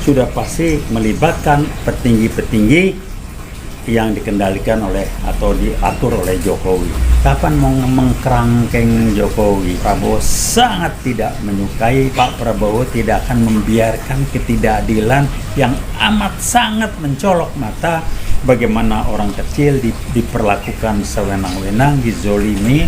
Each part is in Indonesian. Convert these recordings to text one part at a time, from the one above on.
sudah pasti melibatkan petinggi-petinggi yang dikendalikan oleh atau diatur oleh Jokowi. Kapan mau mengkerangkeng Jokowi? Prabowo sangat tidak menyukai. Pak Prabowo tidak akan membiarkan ketidakadilan yang amat sangat mencolok mata. Bagaimana orang kecil diperlakukan sewenang-wenang, dizolimi.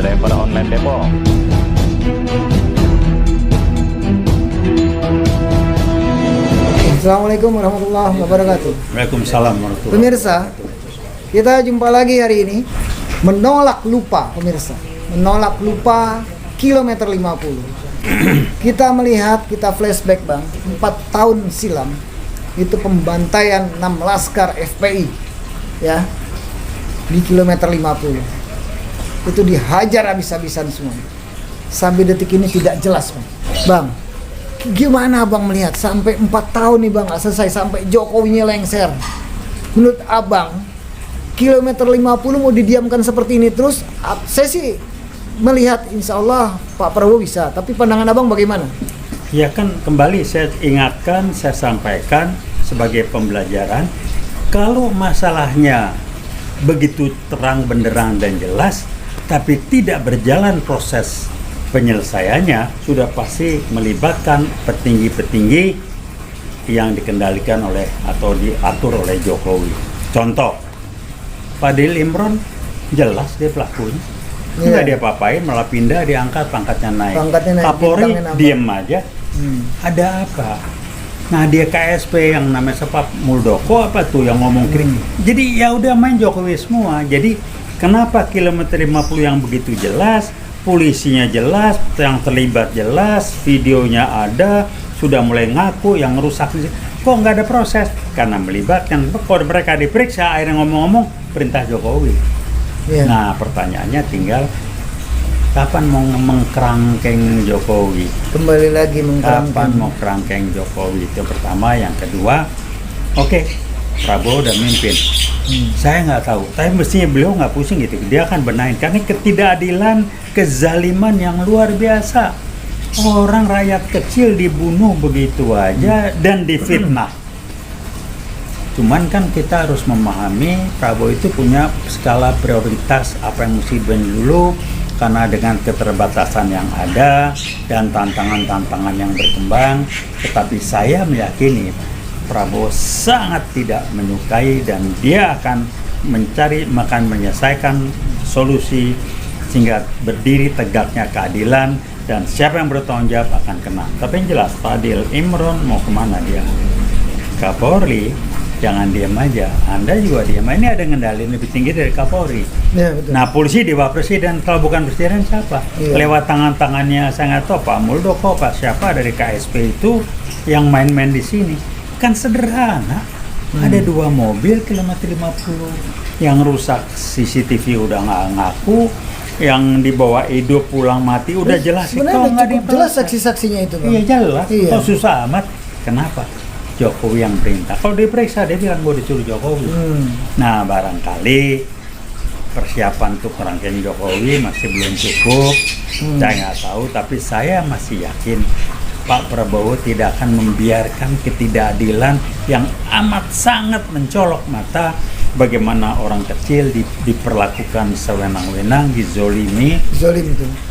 Driver online Depok. Assalamualaikum warahmatullahi wabarakatuh. Waalaikumsalam warahmatullahi wabarakatuh. Pemirsa, kita jumpa lagi hari ini menolak lupa, pemirsa. Menolak lupa kilometer 50. Kita melihat, kita flashback Bang, 4 tahun silam itu pembantaian 6 laskar FPI ya di kilometer 50. Itu dihajar habis-habisan semua. Sampai detik ini tidak jelas Bang. Gimana Abang melihat sampai 4 tahun nih Bang gak selesai, sampai Jokowinya lengser. Menurut Abang, kilometer 50 mau didiamkan seperti ini terus? Saya sih melihat insya Allah Pak Prabowo bisa, tapi pandangan Abang bagaimana? Ya kan, kembali saya ingatkan, saya sampaikan sebagai pembelajaran, kalau masalahnya begitu terang benderang dan jelas, tapi tidak berjalan proses penyelesaiannya, sudah pasti melibatkan petinggi-petinggi yang dikendalikan oleh atau diatur oleh Jokowi. Contoh, Fadil Imron jelas dia pelakunya. Enggak dia apa-apain, malah pindah, diangkat, pangkatnya naik. Kapolri diem aja. Ada apa? Nah dia KSP yang namanya Pak Muldoko apa tuh yang ngomong kering. Jadi ya udah main Jokowi semua. Jadi kenapa kilometer 50 yang begitu jelas, polisinya jelas, yang terlibat jelas, videonya ada, sudah mulai ngaku yang rusak, kok nggak ada proses? Karena melibatkan, kalau mereka diperiksa, akhirnya ngomong-ngomong perintah Jokowi. Yeah. Nah pertanyaannya tinggal, kapan mau mengkerangkeng Jokowi? Kembali lagi mengkerangkeng. Kapan mau kerangkeng Jokowi? Itu pertama. Yang kedua, oke, Prabowo udah mimpin. Saya nggak tahu, tapi mestinya beliau nggak pusing gitu. Dia akan benahin karena ketidakadilan, kezaliman yang luar biasa. Orang rakyat kecil dibunuh begitu aja dan difitnah. Cuman kan kita harus memahami Prabowo itu punya skala prioritas apa yang mesti dibenahi dulu, karena dengan keterbatasan yang ada dan tantangan-tantangan yang berkembang. Tetapi saya meyakini Prabowo sangat tidak menyukai dan dia akan menyelesaikan solusi sehingga berdiri tegaknya keadilan dan siapa yang bertanggung jawab akan kena. Tapi yang jelas Fadil Imron mau kemana dia? Kapolri jangan diam aja. Anda juga diam. Ini ada ngendalin lebih tinggi dari Kapolri. Ya, betul. Nah polisi di bawah presiden, kalau bukan presiden siapa? Ya. Lewat tangan-tangannya saya nggak tahu Pak Muldoko, Pak siapa dari KSP itu yang main-main di sini. Kan sederhana, ada 2 mobil kilometer 50 yang rusak, CCTV udah nggak ngaku, yang dibawa hidup pulang mati udah jelas. Sebenarnya cukup jelas saksi-saksinya itu Bang. Iya jelas, iya. Kok susah amat. Kenapa? Jokowi yang perintah. Kalau diperiksa dia bilang gue disuruh Jokowi. Nah barangkali persiapan untuk kerangkeng Jokowi masih belum cukup. Saya nggak tahu, tapi saya masih yakin Pak Prabowo tidak akan membiarkan ketidakadilan yang amat sangat mencolok mata. Bagaimana orang kecil diperlakukan sewenang-wenang, dizolimi,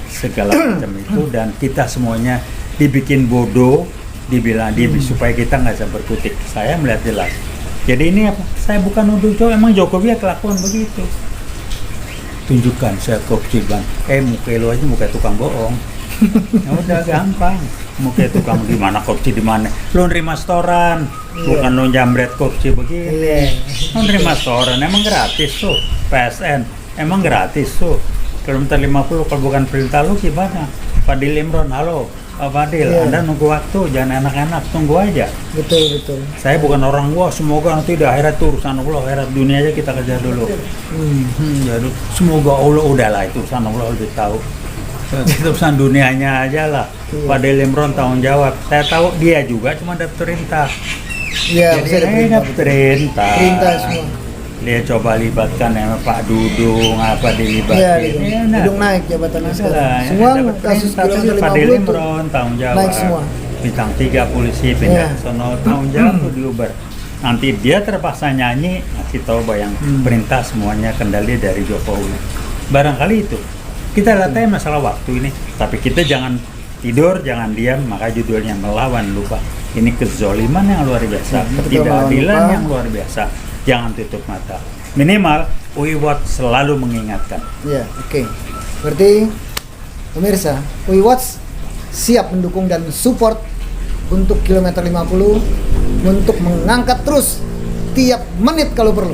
segala macam itu, dan kita semuanya dibikin bodoh, dibilang supaya kita nggak bisa berkutik. Saya melihat jelas. Jadi ini apa? Saya bukan nuduh Jokowi, emang Jokowi kelakuan begitu. Tunjukkan saya korupsi Bang. Muka lu aja muka tukang bohong. Ya udah gampang. Muka tukang di mana korupsi di mana? Lu nerima setoran, bukan lu jambret korupsi begini. Lu nerima setoran, emang gratis tuh. PSN, emang gratis tuh. Kilometer 50 kalau bukan perintah lu gimana? Fadil Imron, halo. Pak Fadil, Anda nunggu waktu, jangan enak-enak, tunggu aja. Betul. Saya bukan orang semoga nanti di akhirat tuh urusan Allah, akhirat dunia aja kita kerja dulu. Semoga Allah udahlah itu urusan Allah lebih tahu. Itu urusan dunianya aja lah. Fadil Imron tanggung jawab. Saya tahu dia juga cuma dapat perintah. Iya, jadi dapat perintah. Perintah semua. dia coba libatkan sama Pak Dudung apa dilibatin. Iya, Dudung naik jabatannya sekarang. Semua Semua kasus kilometer 50 Fadil itu Imron tanggung jawab. naik semua. Bintang 3 polisi pindah Iya. sono tanggung jawab tuh di Uber. Nanti dia terpaksa nyanyi ngasih tahu bayang perintah semuanya kendali dari Jokowi. Barangkali itu. Kita lihatnya masalah waktu ini, tapi kita jangan tidur, jangan diam, maka judulnya melawan lupa. Ini kezoliman yang luar biasa, Betul, ketidakadilan melawan lupa. yang luar biasa. Jangan tutup mata. Minimal Uiwat selalu mengingatkan. Ya, oke. Berarti pemirsa, WeWatch siap mendukung dan support untuk kilometer 50 untuk mengangkat terus tiap menit kalau perlu.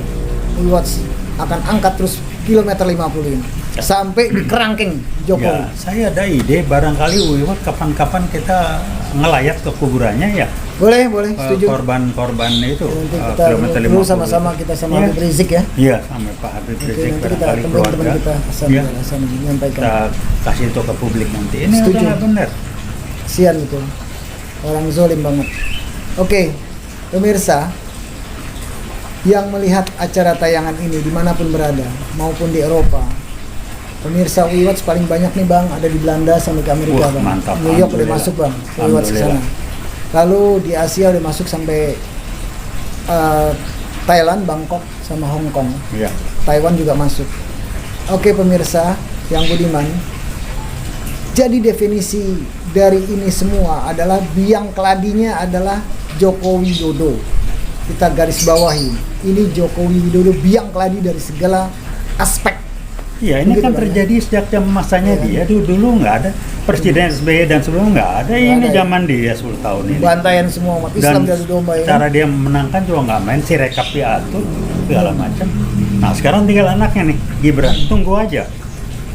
WeWatch akan angkat terus kilometer 50 ini sampai di kerangkeng Jokowi. Ya, saya ada ide barangkali Uiwat kapan-kapan kita ngelayat ke kuburannya ya. Boleh, setuju. Korban-korban itu Nanti kita kilometer dulu 50. sama-sama kita sama Iya. Habib Rizik ya. Iya, sama Pak Habib Oke, Rizik nanti kita barangkali teman-teman keluarga. kita Iya. asal menyampaikan. Kita kasih itu ke publik nanti. Ini Setuju. udah nggak benar. Kasian itu. Orang zolim banget. Oke, pemirsa yang melihat acara tayangan ini dimanapun berada, maupun di Eropa, pemirsa WeWatch paling banyak nih bang, ada di Belanda sampai ke Amerika. Wah, Bang. mantap. New York udah Alhamdulillah. masuk bang, WeWatch ke sana. Alhamdulillah. Lalu di Asia udah masuk sampai Thailand, Bangkok, sama Hong Kong. Iya. Taiwan juga masuk. Oke pemirsa yang budiman, jadi definisi dari ini semua adalah biang keladinya adalah Joko Widodo. Kita garis bawahi, ini Joko Widodo biang keladi dari segala aspek. Iya, ini Begitu, kan Bang, terjadi sejak zaman masanya Iya. dia. Dulu nggak ada Presiden SBY dan sebelumnya nggak ada. Nggak Ini ada, ya. zaman dia 10 tahun ini. Bantaian semua umat Islam dari domba ya. cara dia memenangkan juga nggak main, si rekap diatur segala macam. Nah sekarang tinggal anaknya nih, Gibran, tunggu aja.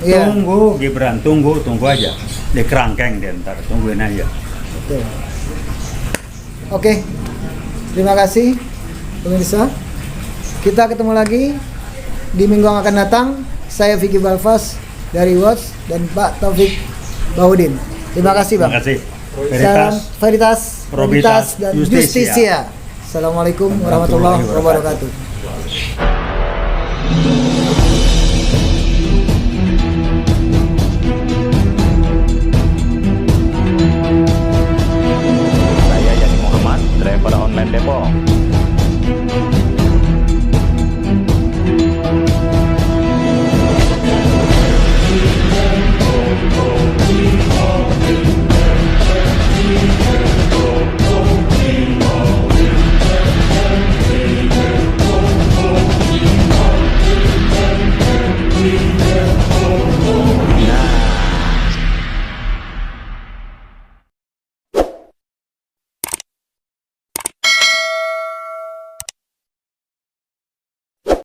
Iya. Tunggu Gibran, tunggu aja. Di kerangkeng dia ntar, tungguin aja. Betul. Oke, terima kasih pemirsa. Kita ketemu lagi di minggu yang akan datang. Saya Vicky Balfas dari Watch dan Pak Taufik Bahudin. Terima kasih bang. Terima kasih. Salam Veritas, Probitas, dan Justisia. Justisia. Assalamualaikum warahmatullahi wabarakatuh.